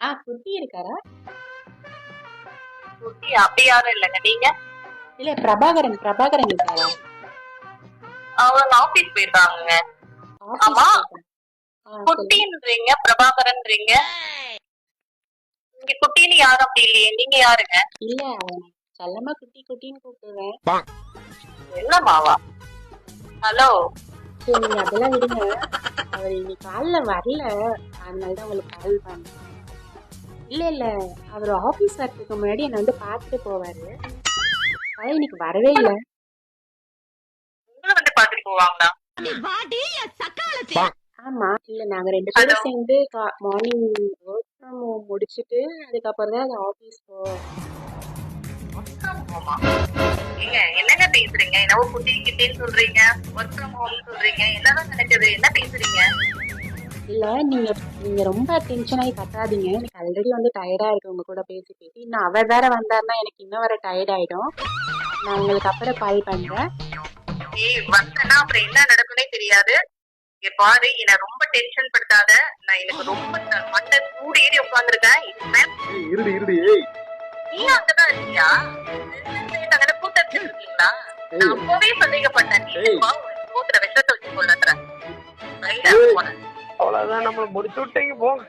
குட்டி இருக்காரா? குட்டி அப்படி யாரும் இல்லைங்க. நீங்க? இல்ல, பிரபாகரன் பிரபாகரன் இருக்காரா? அவங்க ஆபீஸ் போயிருக்காங்க. ஆபீஸ் ஆமா. போயிட்டாங்க. சொல்லுங்க. குட்டின்றீங்க, பிரபாகரன்றீங்க. இங்க குட்டின்னு யாரும் அப்படி இல்லையே. நீங்க யாருங்க? இல்ல, அவன் செல்லமா குட்டி குட்டின்னு கூப்பிடுவேன். என்னமாவா? ஹலோ. சரி, நீங்க அதெல்லாம் விடுங்க. அவர் இன்னைக்கு காலைல வரல, அதனாலதான் உங்களுக்கு கால் பண்ணேன். இல்ல இல்ல, அவர் ஆபீஸ் வரதுக்கு முன்னாடி என்னை வந்து பார்த்துட்டு போவாரு. ஆனா இன்னைக்கு வரவே இல்ல. உங்களை வந்து பாத்துட்டு போவாங்களா? ஆமா, இல்ல நாங்க ரெண்டு ஹலோ. பேரும் சேர்ந்து மார்னிங் ஒர்க் ஃப்ரம் ஹோம் முடிச்சிட்டு அதுக்கப்புறம் தான் அது ஆபீஸ் போவோம். ஆமா. ஏங்க என்னங்க பேசுறீங்க? என்னவோ குட்டி கிட்டேன்னு சொல்றீங்க, ஒர்க் ஃப்ரம் ஹோம் சொல்றீங்க. என்னதான் நினைச்சது? என்ன பேசுறீங்க? இல்ல, நீங்க நீங்க ரொம்ப டென்ஷன் ஆகி கத்தாதீங்க. எனக்கு ஆல்ரெடி வந்து டயர்டா இருக்கு உங்க கூட பேசி பேசி. இன்னும் அவர் வேற வந்தாருன்னா எனக்கு இன்னும் வர டயர்ட் ஆயிடும். நான் உங்களுக்கு அப்புறம் கால் பண்றேன். ஏய், வந்தேன்னா அப்புறம் என்ன நடக்குன்னே தெரியாது. இங்க பாரு, என்ன ரொம்ப டென்ஷன் படுத்தாத. நான் எனக்கு ரொம்ப மண்டை சூடு ஏறி உட்காந்துருக்கேன். இருடி இருடி. ஏய் நீ அங்கதான் இருக்கியா? அங்கே கூட்டத்தில் இருக்கீங்களா? நான் அப்பவே சந்தேகப்பட்டேன். நீ சோத்துல விஷத்தை வச்சு கொள்ளுற. அவ்வளவுதான், நம்மள முடிச்சு விட்டீங்க போங்க.